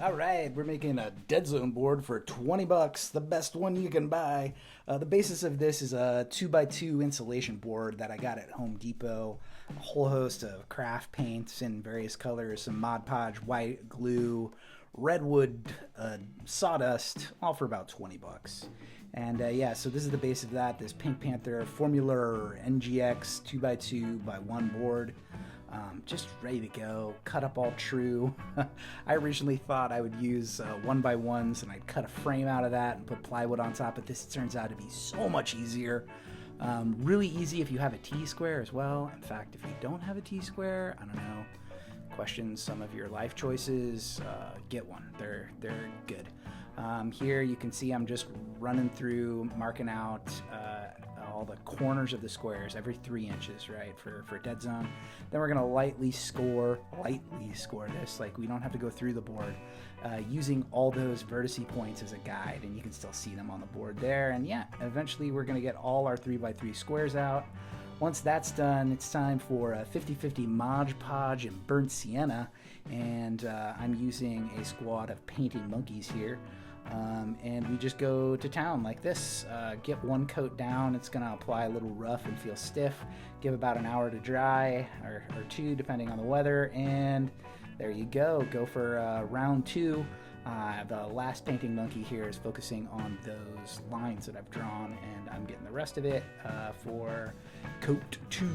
All right, we're making a Deadzone board for 20 bucks, the best one you can buy. The basis of this is a 2x2 insulation board that I got at Home Depot. A whole host of craft paints in various colors, some Mod Podge, white glue, redwood, sawdust, all for about 20 bucks. And yeah, so this is the base of that, this Pink Panther Formula NGX 2x2x1 board. Just ready to go, cut up all true. I originally thought I would use 1x1s and I'd cut a frame out of that and put plywood on top, but this turns out to be so much easier. Really easy if you have a T-square as well. In fact, if you don't have a T-square, I don't know, question some of your life choices, get one. They're good. Here you can see I'm just running through, marking out all the corners of the squares every 3 inches, right, for Deadzone. Then we're gonna lightly score this, like we don't have to go through the board, using all those vertice points as a guide, and you can still see them on the board there. And yeah, eventually we're gonna get all our 3x3 squares out. Once that's done, it's time for a 50-50 Mod Podge and burnt sienna, and I'm using a squad of painting monkeys here. And we just go to town like this. Get one coat down, it's going to apply a little rough and feel stiff. Give about an hour to dry, or 2 depending on the weather, and there you go. Go for round 2. The last painting monkey here is focusing on those lines that I've drawn, and I'm getting the rest of it for coat 2.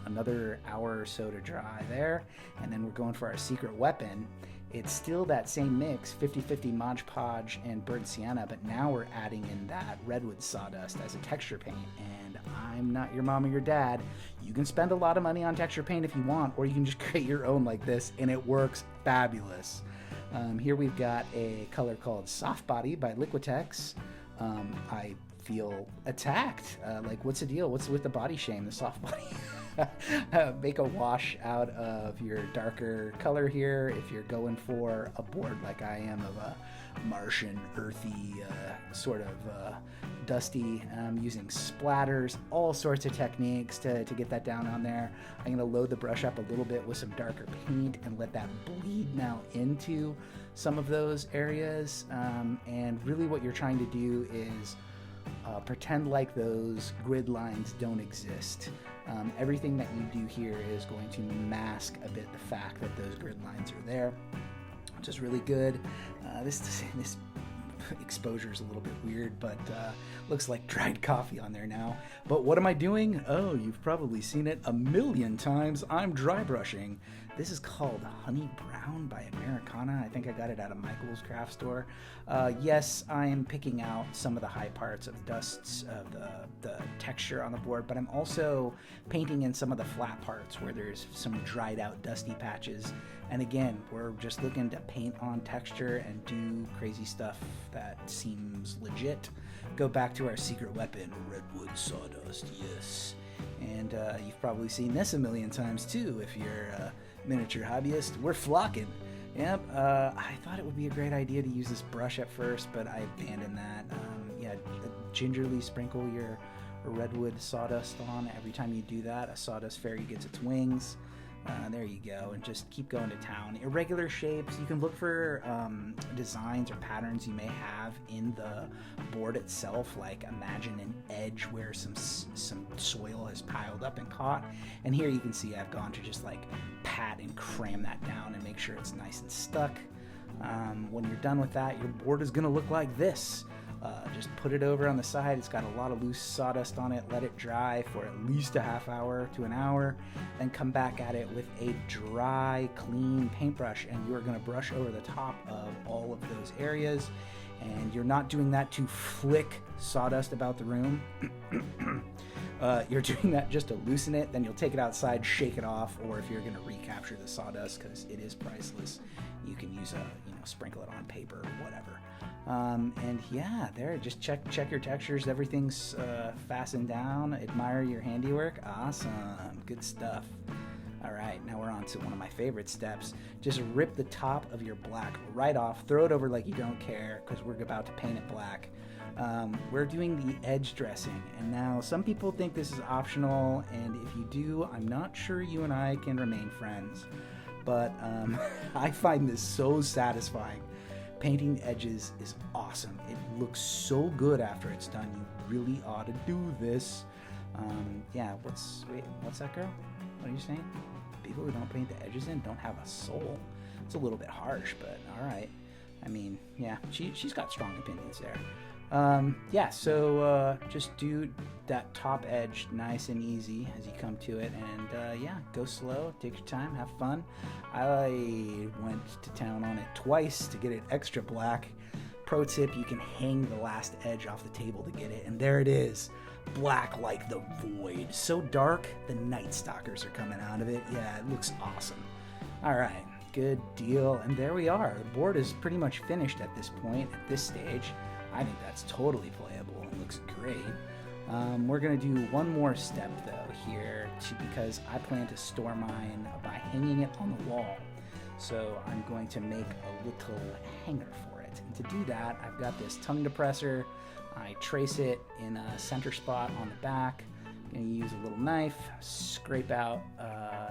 Another hour or so to dry there, and then we're going for our secret weapon. It's still that same mix, 50-50 Mod Podge and burnt sienna, but now we're adding in that redwood sawdust as a texture paint. And I'm not your mom or your dad. You can spend a lot of money on texture paint if you want, or you can just create your own like this, and it works fabulous. Here we've got a color called Soft Body by Liquitex. I feel attacked. Like, what's the deal? What's with the body shame, the soft body? Make a wash out of your darker color here if you're going for a board like I am, of a Martian, earthy, sort of dusty. Using splatters, all sorts of techniques to get that down on there. I'm going to load the brush up a little bit with some darker paint and let that bleed now into some of those areas. And really what you're trying to do is pretend like those grid lines don't exist. Everything that you do here is going to mask a bit the fact that those grid lines are there, which is really good. This exposure is a little bit weird, but looks like dried coffee on there now. But what am I doing? Oh, you've probably seen it a million times. I'm dry brushing. This is called Honey Brown by Americana. I think I got it at a Michael's craft store. Yes, I am picking out some of the high parts of dusts of the texture on the board, but I'm also painting in some of the flat parts where there's some dried out dusty patches. And again, we're just looking to paint on texture and do crazy stuff that seems legit. Go back to our secret weapon, redwood sawdust, yes. And you've probably seen this a million times too if you're a miniature hobbyist. We're flocking. Yep, I thought it would be a great idea to use this brush at first, but I abandoned that. Yeah, gingerly sprinkle your redwood sawdust on. Every time you do that, a sawdust fairy gets its wings. There you go, and just keep going to town. Irregular shapes, you can look for designs or patterns you may have in the board itself, like imagine an edge where some soil has piled up and caught. And here you can see I've gone to just like pat and cram that down and make sure it's nice and stuck. When you're done with that, your board is going to look like this. Just put it over on the side. It's got a lot of loose sawdust on it. Let it dry for at least a half hour to an hour. Then come back at it with a dry, clean paintbrush, and you are going to brush over the top of all of those areas. And you're not doing that to flick sawdust about the room. You're doing that just to loosen it. Then you'll take it outside, shake it off, or if you're going to recapture the sawdust, because it is priceless, you can use sprinkle it on paper or whatever. And yeah, there, just check your textures. Everything's fastened down. Admire your handiwork. Awesome, good stuff. All right, now we're on to one of my favorite steps. Just rip the top of your black right off. Throw it over like you don't care, because we're about to paint it black. We're doing the edge dressing, and now some people think this is optional, and if you do, I'm not sure you and I can remain friends. But I find this so satisfying. painting edges is awesome. It looks so good after it's done. You really ought to do this. Yeah, what's that, girl? What are you saying? People who don't paint the edges in don't have a soul. It's a little bit harsh, but all right. I mean, yeah, she's got strong opinions there. Yeah, so just do that top edge nice and easy as you come to it, and yeah, go slow, take your time, have fun. I went to town on it twice to get it extra black. Pro tip, you can hang the last edge off the table to get it, and there it is, black like the void. So dark, the Night Stalkers are coming out of it. Yeah, it looks awesome. All right, good deal, and there we are. The board is pretty much finished at this point, at this stage. I think that's totally playable and looks great. We're going to do one more step, though, here, because I plan to store mine by hanging it on the wall. So I'm going to make a little hanger for it. And to do that, I've got this tongue depressor. I trace it in a center spot on the back. I'm going to use a little knife, scrape out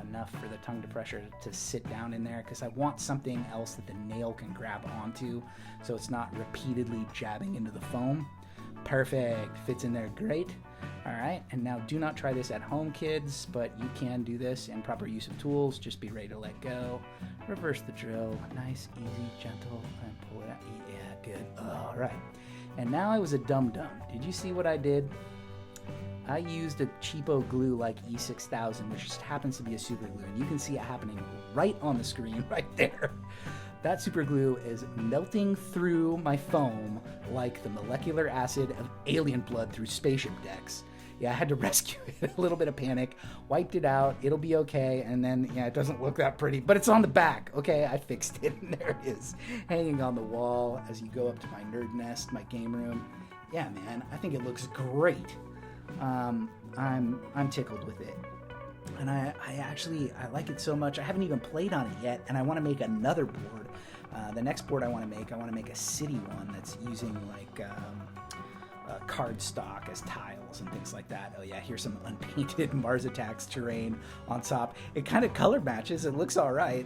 enough for the tongue depressor to sit down in there, because I want something else that the nail can grab onto so it's not repeatedly jabbing into the foam. Perfect. Fits in there great. All right, and now do not try this at home, kids, but you can do this in proper use of tools. Just be ready to let go. Reverse the drill. Nice, easy, gentle, and pull it out. Yeah, good. All right. And now I was a dum-dum. Did you see what I did? I used a cheapo glue like E6000, which just happens to be a super glue, and you can see it happening right on the screen right there. That super glue is melting through my foam like the molecular acid of alien blood through spaceship decks. Yeah, I had to rescue it. A little bit of panic. Wiped it out. It'll be okay. And then, yeah, it doesn't look that pretty, but it's on the back. Okay, I fixed it, and there it is, hanging on the wall as you go up to my nerd nest, my game room. Yeah, man, I think it looks great. I'm tickled with it, and I like it so much. I haven't even played on it yet, and I want to make another board. The next board I want to make a city one that's using like card stock as tiles and things like that. Oh yeah, here's some unpainted Mars Attacks terrain on top. It kind of color matches. It looks all right.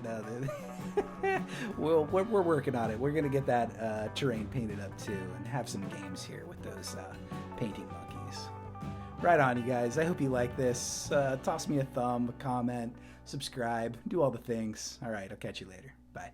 We're working on it. We're gonna get that terrain painted up too, and have some games here with those painting monkeys. Right on, you guys. I hope you like this. Toss me a thumb, a comment, subscribe, do all the things. All right, I'll catch you later. Bye.